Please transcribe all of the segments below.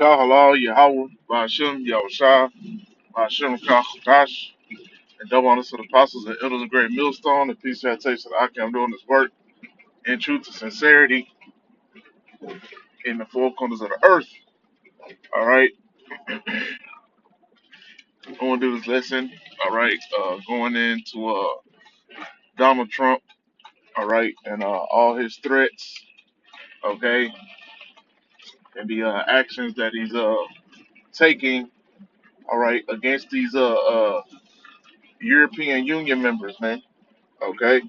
Halal, Yahweh, Ba'ashem, Yahushua, Ba'ashem, Kachodash, and double honors to the apostles and elders of great millstone, and peace and taste that I'm doing this work in truth and sincerity in the four corners of the earth. All right, I'm going to do this lesson. All right, going into Donald Trump. All right, and all his threats. Okay, and the actions that he's taking. All right, against these European Union members, man. Okay,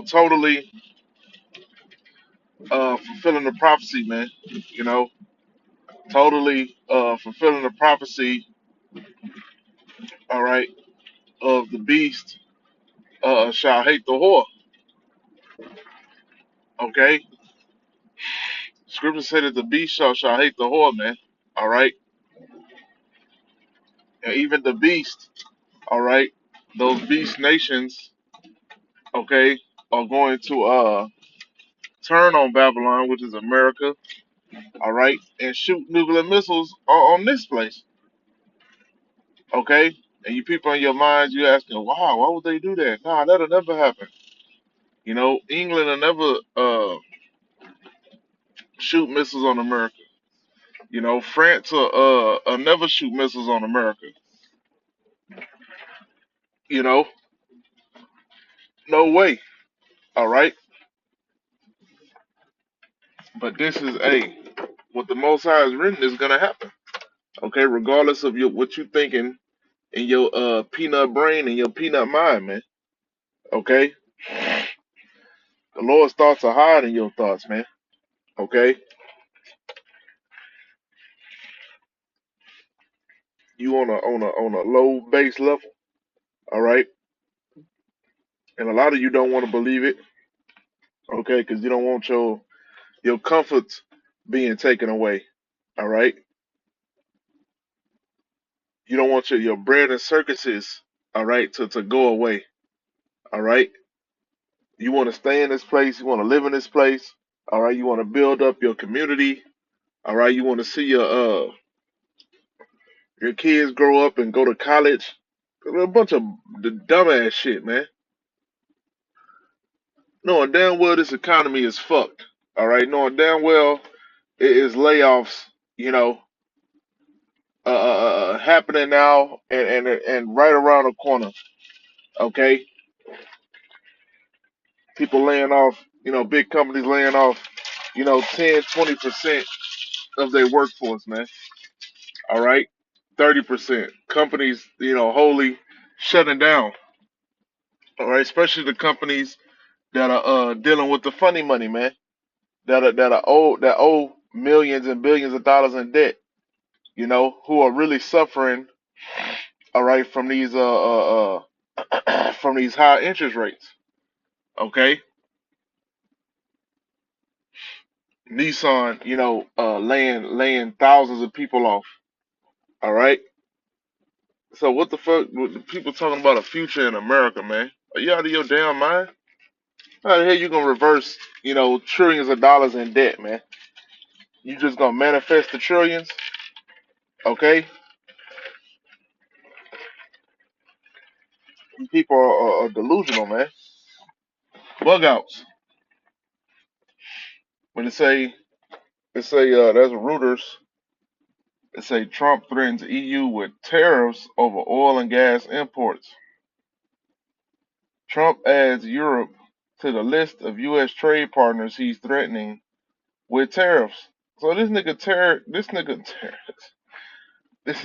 totally fulfilling the prophecy, man. You know, totally fulfilling the prophecy. All right, of the beast shall hate the whore. Okay, scripture said that the beast shall hate the whore, man. All right, and even the beast. All right, those beast nations. Okay, are going to turn on Babylon, which is America. All right, and shoot nuclear missiles on this place. Okay, and you people in your minds, you asking, wow, why would they do that? Nah, that'll never happen. England will never shoot missiles on America. France will never shoot missiles on America. You know, no way. All right, but this is what the Most High has written is gonna happen. Okay, regardless of what you thinking in your peanut brain and your peanut mind, man. Okay, the Lord's thoughts are higher than your thoughts, man. Okay, you on a low base level. All right, and a lot of you don't want to believe it. Okay, because you don't want your comforts being taken away. All right. You don't want your bread and circuses, all right, to go away. All right. You want to stay in this place. You want to live in this place. All right. You want to build up your community. All right. You want to see your kids grow up and go to college. A bunch of the dumbass shit, man. Knowing damn well this economy is fucked. All right. Knowing damn well it is layoffs. You know, happening now and right around the corner. Okay, people laying off. Big companies laying off. 10, 20% of their workforce, man. All right, 30%. Companies, wholly shutting down. All right, especially the companies that are dealing with the funny money, man. That owe millions and billions of dollars in debt. Who are really suffering. All right, from these from these high interest rates. Okay, Nissan, laying thousands of people off. All right. So what the fuck? What the people talking about a future in America, man? Are you out of your damn mind? How the hell you gonna reverse, trillions of dollars in debt, man? You just gonna manifest the trillions? Okay. You people are delusional, man. Bug outs. When they say that's Reuters. They say Trump threatens EU with tariffs over oil and gas imports. Trump adds Europe to the list of U.S. trade partners he's threatening with tariffs. So he terrorizing. This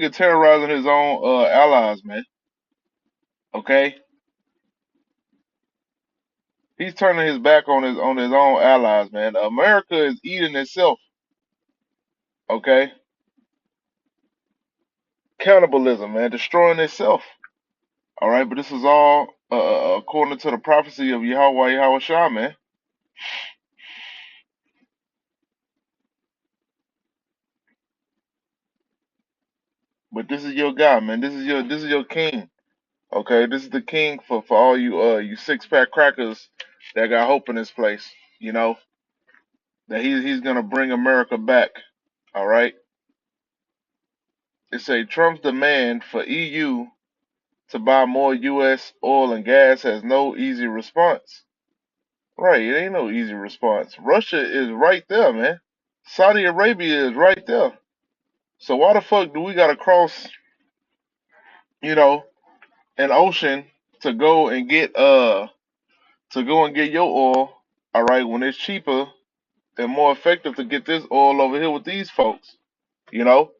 nigga terrorizing his own allies, man. Okay, he's turning his back on his own allies, man. America is eating itself. Okay, cannibalism, man, destroying itself. All right, but this is all according to the prophecy of Yahweh Shah, man. But this is your guy, man. This is your king. Okay, this is the king for all you you 6 pack crackers that got hope in this place. You know that he's gonna bring America back. All right. It say Trump's demand for EU to buy more U.S. oil and gas has no easy response. Right, it ain't no easy response. Russia is right there, man. Saudi Arabia is right there. So why the fuck do we gotta cross, you know, an ocean to go and get your oil, all right, when it's cheaper and more effective to get this oil over here with these folks, you know?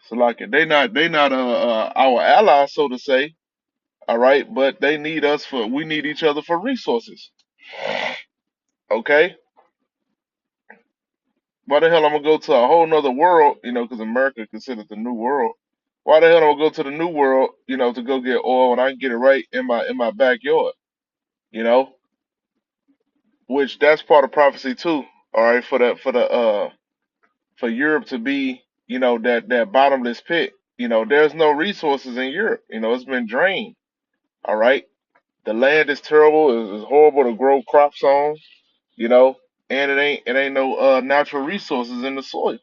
So like they not our allies, so to say, all right, but they need us for we need each other for resources. Okay? Why the hell I'm gonna go to a whole nother world, because America considered the new world. Why the hell am I go to the new world, to go get oil when I can get it right in my backyard, you know? Which that's part of prophecy too. All right, for Europe to be, that bottomless pit. There's no resources in Europe. It's been drained. All right. The land is terrible, it's horrible to grow crops on, you know, and it ain't no natural resources in the soil.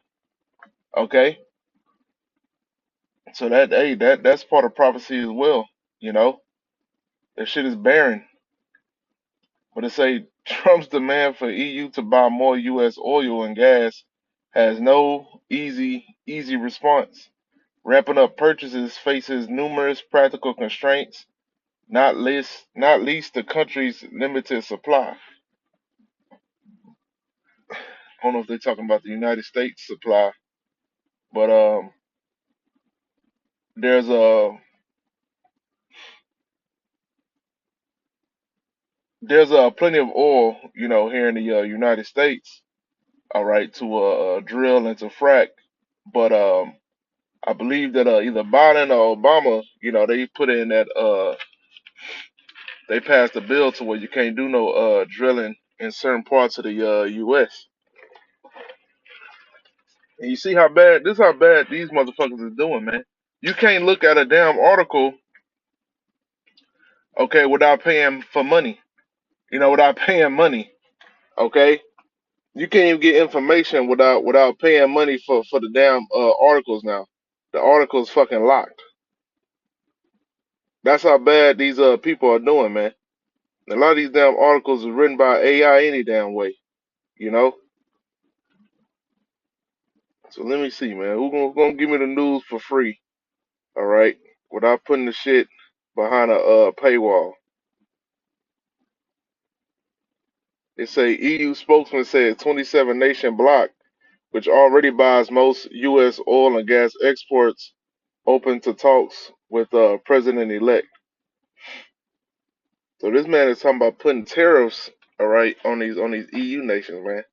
Okay. So that's part of prophecy as well, you know. That shit is barren. But it say Trump's demand for EU to buy more US oil and gas has no easy response. Ramping up purchases faces numerous practical constraints, not least the country's limited supply. I don't know if they're talking about the United States supply, but there's plenty of oil, here in the United States. All right, to drill and to frack, but I believe that either Biden or Obama, they put in that they passed a bill to where you can't do no drilling in certain parts of the U.S. And you see how bad this how bad these motherfuckers is doing, man. You can't look at a damn article, okay, without paying for money. Without paying money, okay. You can't even get information without paying money for the damn articles now. The article's fucking locked. That's how bad these people are doing, man. A lot of these damn articles are written by AI any damn way, you know. So let me see, man. Who gonna give me the news for free? All right, without putting the shit behind a paywall. They say EU spokesman says 27 nation bloc, which already buys most U.S. oil and gas exports, open to talks with President elect. So this man is talking about putting tariffs, all right, on these EU nations, man.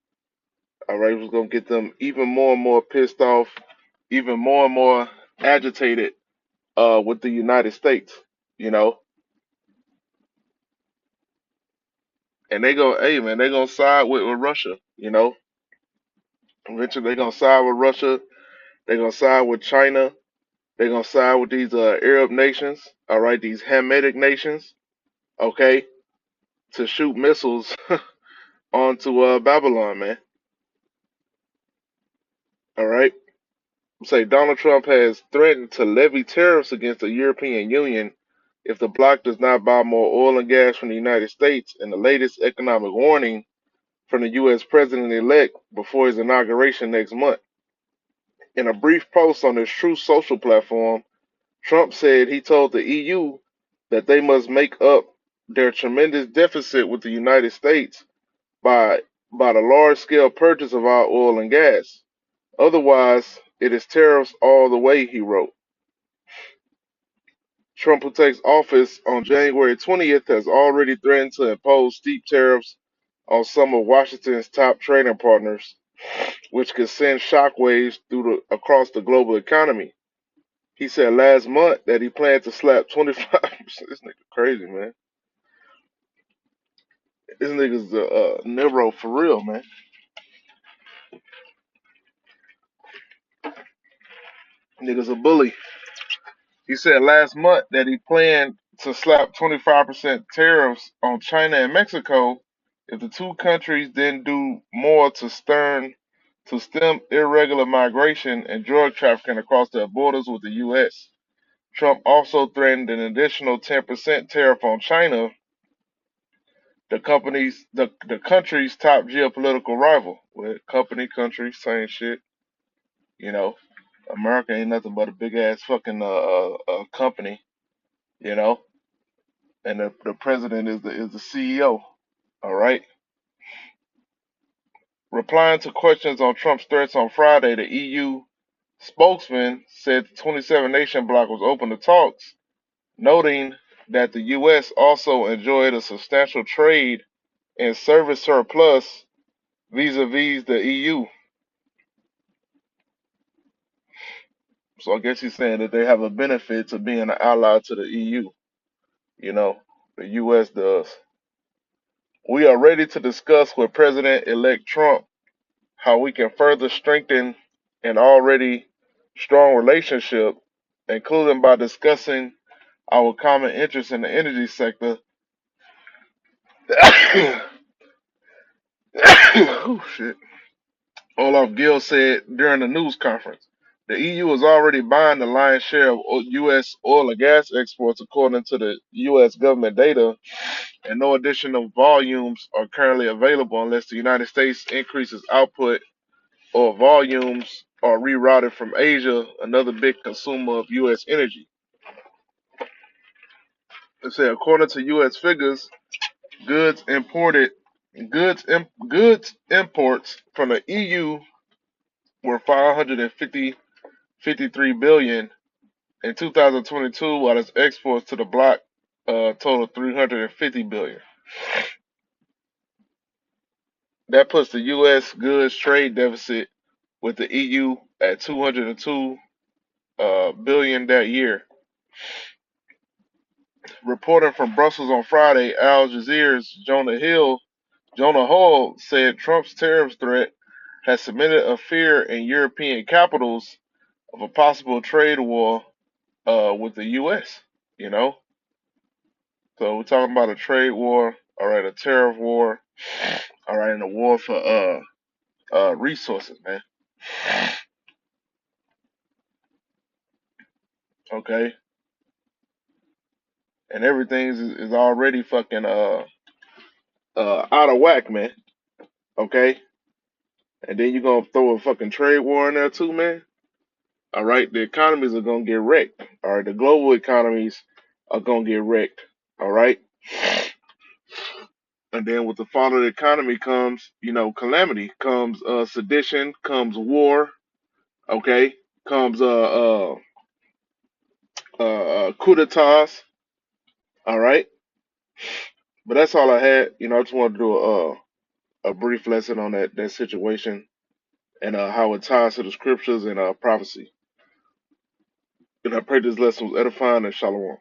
All right, was gonna get them even more and more pissed off, even more and more agitated with the United States, you know. And hey man, they gonna side with Russia, you know. Eventually they gonna side with Russia, they gonna side with China, they gonna side with these Arab nations, all right, these Hamitic nations, okay, to shoot missiles onto Babylon, man. All right. Say Donald Trump has threatened to levy tariffs against the European Union if the bloc does not buy more oil and gas from the United States in the latest economic warning from the U.S. president elect before his inauguration next month. In a brief post on his Truth Social platform, Trump said he told the EU that they must make up their tremendous deficit with the United States by, by the large scale purchase of our oil and gas. Otherwise, it is tariffs all the way, he wrote. Trump, who takes office on January 20th, has already threatened to impose steep tariffs on some of Washington's top trading partners, which could send shockwaves across the global economy. He said last month that he planned to slap 25%. This nigga crazy, man. This nigga's a Nero for real, man. Nigga's a bully. He said last month that he planned to slap 25% tariffs on China and Mexico if the two countries didn't do more to stem irregular migration and drug trafficking across their borders with the U.S. Trump also threatened an additional 10% tariff on China, the country's top geopolitical rival. With country, same shit. You know, America ain't nothing but a big ass fucking company. You know, and the president is the CEO. All right. Replying to questions on Trump's threats on Friday, the EU spokesman said the 27 nation bloc was open to talks, noting that the U.S. also enjoyed a substantial trade and service surplus vis-a-vis the EU. So I guess he's saying that they have a benefit to being an ally to the EU. You know, the U.S. does. We are ready to discuss with President-elect Trump how we can further strengthen an already strong relationship, including by discussing our common interests in the energy sector. Oh, shit. Olaf Gill said during the news conference. The EU is already buying the lion's share of U.S. oil and gas exports, according to the U.S. government data, and no additional volumes are currently available unless the United States increases output or volumes are rerouted from Asia, another big consumer of U.S. energy. They say according to U.S. figures, goods imported, goods imports from the EU were 553 billion in 2022, while its exports to the bloc totaled 350 billion. That puts the U.S. goods trade deficit with the EU at 202 billion that year. Reporting from Brussels on Friday, Al Jazeera's Jonah Hull said Trump's tariff threat has cemented a fear in European capitals of a possible trade war with the U.S. You know, so we're talking about a trade war, all right, a tariff war, all right, and a war for resources, man. Okay, and everything is already fucking out of whack, man. Okay, and then you're gonna throw a fucking trade war in there too, man. All right, the economies are gonna get wrecked. All right, the global economies are gonna get wrecked. All right, and then with the fall of the economy comes, calamity, comes sedition, comes war. Okay, comes coup d'etats. All right, but that's all I had. I just wanted to do a brief lesson on that situation and how it ties to the scriptures and prophecy. And I pray this lesson was edifying and shalom.